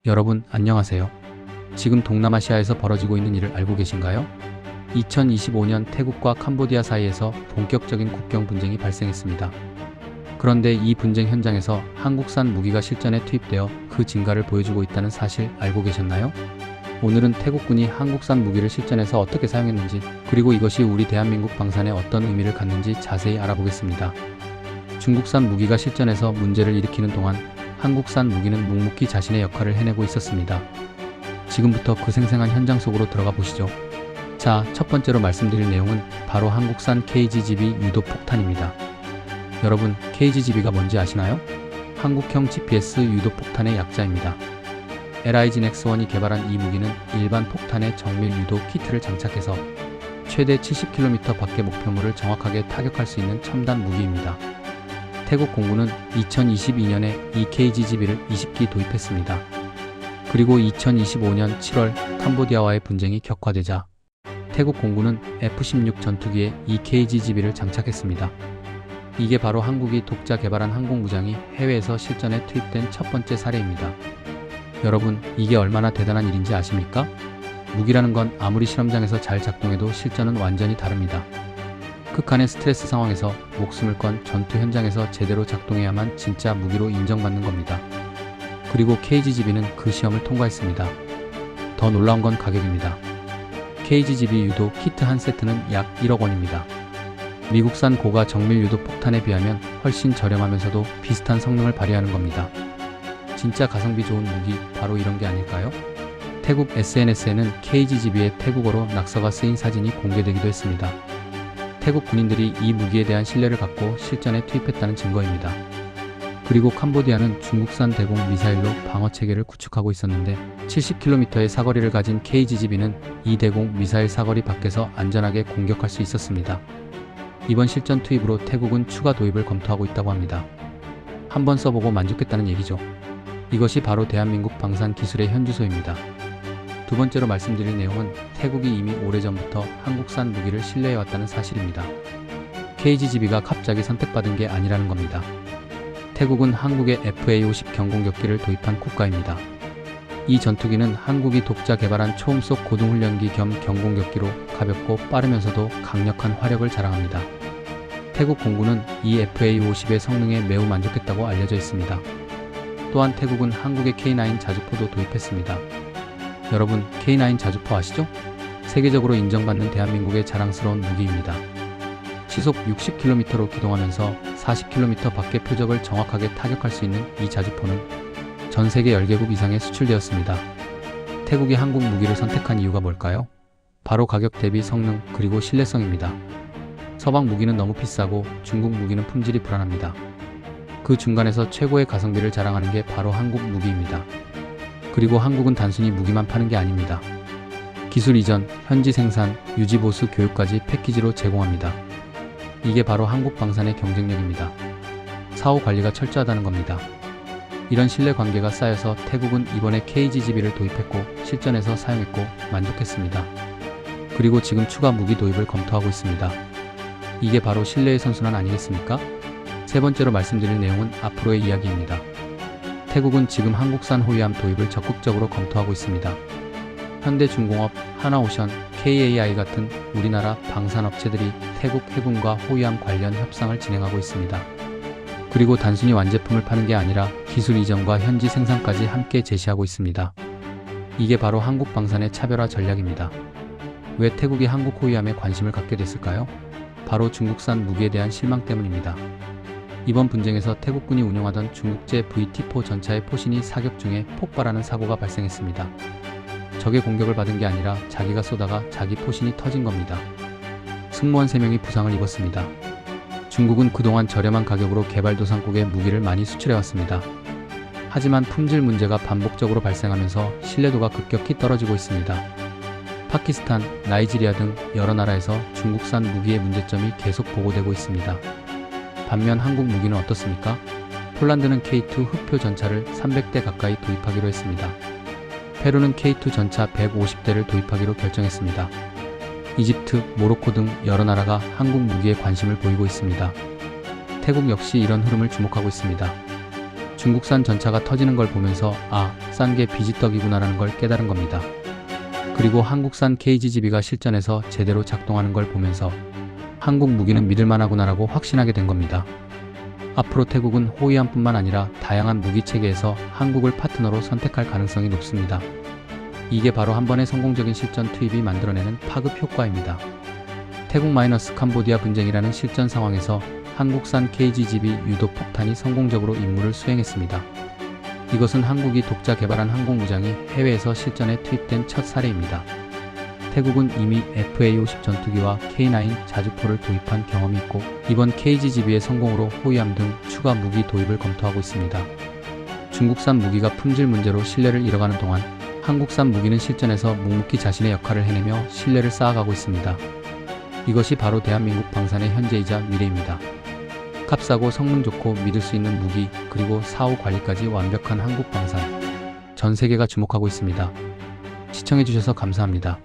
여러분 안녕하세요. 지금 동남아시아에서 벌어지고 있는 일을 알고 계신가요? 2025년 태국과 캄보디아 사이에서 본격적인 국경 분쟁이 발생했습니다. 그런데 이 분쟁 현장에서 한국산 무기가 실전에 투입되어 그 진가를 보여주고 있다는 사실 알고 계셨나요? 오늘은 태국군이 한국산 무기를 실전에서 어떻게 사용했는지, 그리고 이것이 우리 대한민국 방산에 어떤 의미를 갖는지 자세히 알아보겠습니다. 중국산 무기가 실전에서 문제를 일으키는 동안 한국산 무기는 묵묵히 자신의 역할을 해내고 있었습니다. 지금부터 그 생생한 현장 속으로 들어가 보시죠. 자, 첫 번째로 말씀드릴 내용은 바로 한국산 KGGB 유도 폭탄입니다. 여러분, KGGB가 뭔지 아시나요? 한국형 GPS 유도 폭탄의 약자입니다. LIGN-X1이 개발한 이 무기는 일반 폭탄의 정밀 유도 키트를 장착해서 최대 70km 밖의 목표물을 정확하게 타격할 수 있는 첨단 무기입니다. 태국 공군은 2022년에 이 KGGB를 20기 도입했습니다. 그리고 2025년 7월 캄보디아와의 분쟁이 격화되자 태국 공군은 F-16 전투기에 이 KGGB를 장착했습니다. 이게 바로 한국이 독자 개발한 항공무장이 해외에서 실전에 투입된 첫 번째 사례입니다. 여러분, 이게 얼마나 대단한 일인지 아십니까? 무기라는 건 아무리 실험장에서 잘 작동해도 실전은 완전히 다릅니다. 극한의 스트레스 상황에서 목숨을 건 전투 현장에서 제대로 작동해야만 진짜 무기로 인정받는 겁니다. 그리고 KGGB는 그 시험을 통과했습니다. 더 놀라운 건 가격입니다. KGGB 유도 키트 한 세트는 약 1억 원입니다. 미국산 고가 정밀 유도 폭탄에 비하면 훨씬 저렴하면서도 비슷한 성능을 발휘하는 겁니다. 진짜 가성비 좋은 무기, 바로 이런 게 아닐까요? 태국 SNS에는 KGGB의 태국어로 낙서가 쓰인 사진이 공개되기도 했습니다. 태국 군인들이 이 무기에 대한 신뢰를 갖고 실전에 투입했다는 증거입니다. 그리고 캄보디아는 중국산 대공 미사일로 방어체계를 구축하고 있었는데 70km의 사거리를 가진 KGGB는 이 대공 미사일 사거리 밖에서 안전하게 공격할 수 있었습니다. 이번 실전 투입으로 태국은 추가 도입을 검토하고 있다고 합니다. 한번 써보고 만족했다는 얘기죠. 이것이 바로 대한민국 방산 기술의 현주소입니다. 두 번째로 말씀드릴 내용은 태국이 이미 오래전부터 한국산 무기를 신뢰해왔다는 사실입니다. KGGB가 갑자기 선택받은 게 아니라는 겁니다. 태국은 한국에 FA-50 경공격기를 도입한 국가입니다. 이 전투기는 한국이 독자 개발한 초음속 고등훈련기 겸 경공격기로 가볍고 빠르면서도 강력한 화력을 자랑합니다. 태국 공군은 이 FA-50의 성능에 매우 만족했다고 알려져 있습니다. 또한 태국은 한국의 K9 자주포도 도입했습니다. 여러분, K9 자주포 아시죠? 세계적으로 인정받는 대한민국의 자랑스러운 무기입니다. 시속 60km로 기동하면서 40km 밖의 표적을 정확하게 타격할 수 있는 이 자주포는 전 세계 10개국 이상에 수출되었습니다. 태국이 한국 무기를 선택한 이유가 뭘까요? 바로 가격 대비 성능, 그리고 신뢰성입니다. 서방 무기는 너무 비싸고 중국 무기는 품질이 불안합니다. 그 중간에서 최고의 가성비를 자랑하는 게 바로 한국 무기입니다. 그리고 한국은 단순히 무기만 파는 게 아닙니다. 기술 이전, 현지 생산, 유지 보수 교육까지 패키지로 제공합니다. 이게 바로 한국 방산의 경쟁력입니다. 사후 관리가 철저하다는 겁니다. 이런 신뢰 관계가 쌓여서 태국은 이번에 KGGB를 도입했고 실전에서 사용했고 만족했습니다. 그리고 지금 추가 무기 도입을 검토하고 있습니다. 이게 바로 신뢰의 선순환 아니겠습니까? 세 번째로 말씀드릴 내용은 앞으로의 이야기입니다. 태국은 지금 한국산 호위함 도입을 적극적으로 검토하고 있습니다. 현대중공업, 하나오션, KAI 같은 우리나라 방산업체들이 태국 해군과 호위함 관련 협상을 진행하고 있습니다. 그리고 단순히 완제품을 파는 게 아니라 기술 이전과 현지 생산까지 함께 제시하고 있습니다. 이게 바로 한국 방산의 차별화 전략입니다. 왜 태국이 한국 호위함에 관심을 갖게 됐을까요? 바로 중국산 무기에 대한 실망 때문입니다. 이번 분쟁에서 태국군이 운용하던 중국제 VT-4 전차의 포신이 사격 중에 폭발하는 사고가 발생했습니다. 적의 공격을 받은 게 아니라 자기가 쏘다가 자기 포신이 터진 겁니다. 승무원 3명이 부상을 입었습니다. 중국은 그동안 저렴한 가격으로 개발도상국에 무기를 많이 수출해왔습니다. 하지만 품질 문제가 반복적으로 발생하면서 신뢰도가 급격히 떨어지고 있습니다. 파키스탄, 나이지리아 등 여러 나라에서 중국산 무기의 문제점이 계속 보고되고 있습니다. 반면 한국 무기는 어떻습니까? 폴란드는 K2 흑표 전차를 300대 가까이 도입하기로 했습니다. 페루는 K2 전차 150대를 도입하기로 결정했습니다. 이집트, 모로코 등 여러 나라가 한국 무기에 관심을 보이고 있습니다. 태국 역시 이런 흐름을 주목하고 있습니다. 중국산 전차가 터지는 걸 보면서 아, 싼 게 비지떡이구나라는 걸 깨달은 겁니다. 그리고 한국산 KGGB가 실전에서 제대로 작동하는 걸 보면서 한국 무기는 믿을만하구나라고 확신하게 된 겁니다. 앞으로 태국은 호위함뿐만 아니라 다양한 무기 체계에서 한국을 파트너로 선택할 가능성이 높습니다. 이게 바로 한 번의 성공적인 실전 투입이 만들어내는 파급 효과입니다. 태국 캄보디아 분쟁이라는 실전 상황에서 한국산 KGGB 유도 폭탄이 성공적으로 임무를 수행했습니다. 이것은 한국이 독자 개발한 항공무장이 해외에서 실전에 투입된 첫 사례입니다. 태국은 이미 FA-50 전투기와 K9 자주포를 도입한 경험이 있고 이번 KGGB의 성공으로 호위함 등 추가 무기 도입을 검토하고 있습니다. 중국산 무기가 품질 문제로 신뢰를 잃어가는 동안 한국산 무기는 실전에서 묵묵히 자신의 역할을 해내며 신뢰를 쌓아가고 있습니다. 이것이 바로 대한민국 방산의 현재이자 미래입니다. 값싸고 성능 좋고 믿을 수 있는 무기, 그리고 사후 관리까지 완벽한 한국 방산. 전 세계가 주목하고 있습니다. 시청해주셔서 감사합니다.